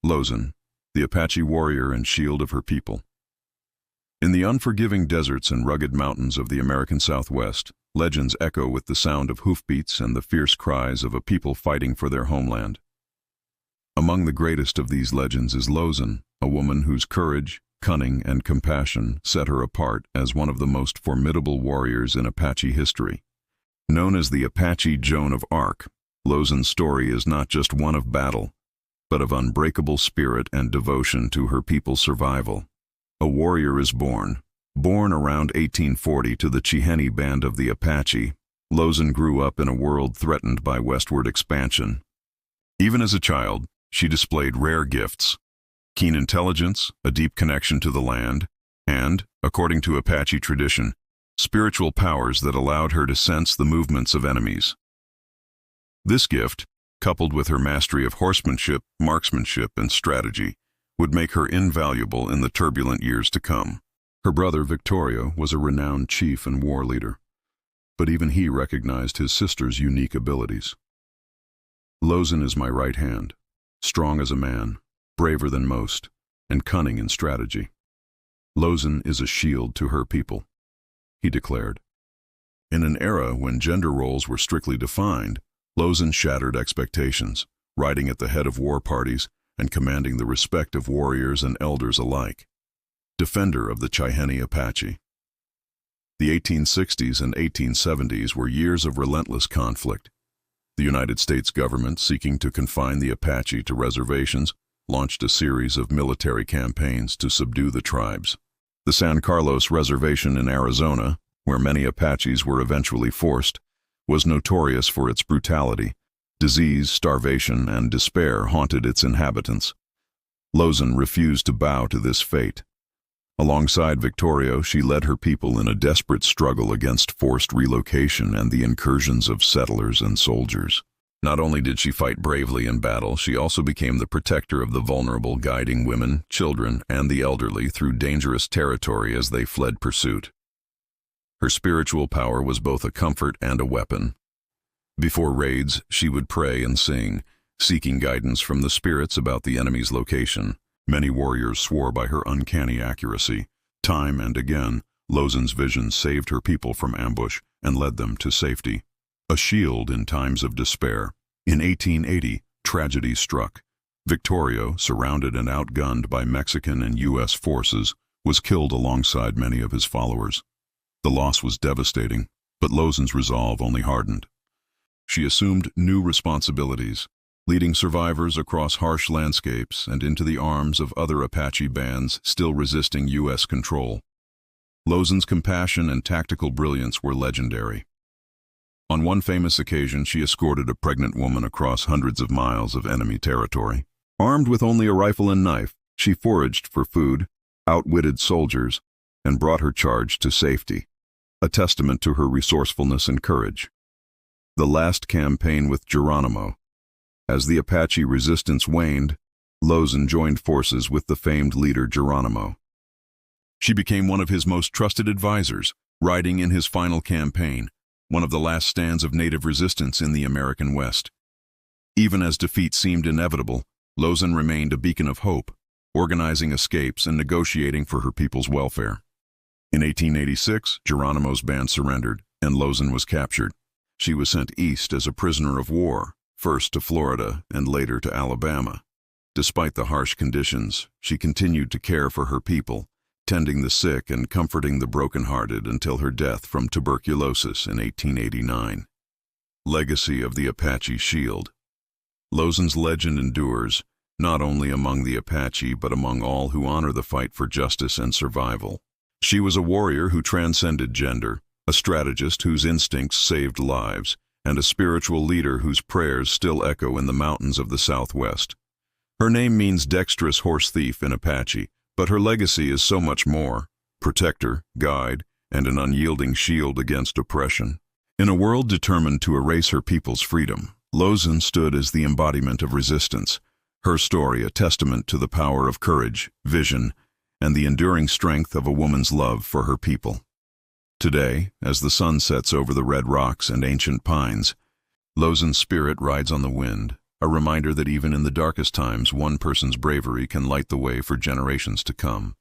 Lozen, the Apache warrior and shield of her people. In the unforgiving deserts and rugged mountains of the American Southwest, legends echo with the sound of hoofbeats and the fierce cries of a people fighting for their homeland. Among the greatest of these legends is Lozen, a woman whose courage, cunning, and compassion set her apart as one of the most formidable warriors in Apache history. Known as the Apache Joan of Arc, Lozen's story is not just one of battle, but of unbreakable spirit and devotion to her people's survival. A warrior is born. Born around 1840 to the Chihenne band of the Apache, Lozen grew up in a world threatened by westward expansion. Even as a child, she displayed rare gifts: keen intelligence, a deep connection to the land, and, according to Apache tradition, spiritual powers that allowed her to sense the movements of enemies. This gift, coupled with her mastery of horsemanship, marksmanship, and strategy, would make her invaluable in the turbulent years to come. Her brother, Victorio, was a renowned chief and war leader, but even he recognized his sister's unique abilities. Lozen is my right hand, strong as a man, braver than most, and cunning in strategy. Lozen is a shield to her people, he declared. In an era when gender roles were strictly defined, Lozen shattered expectations, riding at the head of war parties and commanding the respect of warriors and elders alike. Defender of the Chihenne Apache. The 1860s and 1870s were years of relentless conflict. The United States government, seeking to confine the Apache to reservations, launched a series of military campaigns to subdue the tribes. The San Carlos Reservation in Arizona, where many Apaches were eventually forced, was notorious for its brutality. Disease, starvation, and despair haunted its inhabitants. Lozen refused to bow to this fate. Alongside Victorio, she led her people in a desperate struggle against forced relocation and the incursions of settlers and soldiers. Not only did she fight bravely in battle, she also became the protector of the vulnerable, guiding women, children, and the elderly through dangerous territory as they fled pursuit. Her spiritual power was both a comfort and a weapon. Before raids, she would pray and sing, seeking guidance from the spirits about the enemy's location. Many warriors swore by her uncanny accuracy. Time and again, Lozen's vision saved her people from ambush and led them to safety. A shield in times of despair. In 1880, tragedy struck. Victorio, surrounded and outgunned by Mexican and U.S. forces, was killed alongside many of his followers. The loss was devastating, but Lozen's resolve only hardened. She assumed new responsibilities, leading survivors across harsh landscapes and into the arms of other Apache bands still resisting U.S. control. Lozen's compassion and tactical brilliance were legendary. On one famous occasion, she escorted a pregnant woman across hundreds of miles of enemy territory. Armed with only a rifle and knife, she foraged for food, outwitted soldiers, and brought her charge to safety, a testament to her resourcefulness and courage. The last campaign with Geronimo. As the Apache resistance waned, Lozen joined forces with the famed leader Geronimo. She became one of his most trusted advisors, riding in his final campaign, one of the last stands of native resistance in the American West. Even as defeat seemed inevitable, Lozen remained a beacon of hope, organizing escapes and negotiating for her people's welfare. In 1886, Geronimo's band surrendered, and Lozen was captured. She was sent east as a prisoner of war, first to Florida and later to Alabama. Despite the harsh conditions, she continued to care for her people, tending the sick and comforting the brokenhearted until her death from tuberculosis in 1889. Legacy of the Apache Shield. Lozen's legend endures, not only among the Apache but among all who honor the fight for justice and survival. She was a warrior who transcended gender, a strategist whose instincts saved lives, and a spiritual leader whose prayers still echo in the mountains of the Southwest. Her name means dexterous horse thief in Apache, but her legacy is so much more: protector, guide, and an unyielding shield against oppression. In a world determined to erase her people's freedom, Lozen stood as the embodiment of resistance, her story a testament to the power of courage, vision, and the enduring strength of a woman's love for her people. Today, as the sun sets over the red rocks and ancient pines, Lozen's spirit rides on the wind, a reminder that even in the darkest times, one person's bravery can light the way for generations to come.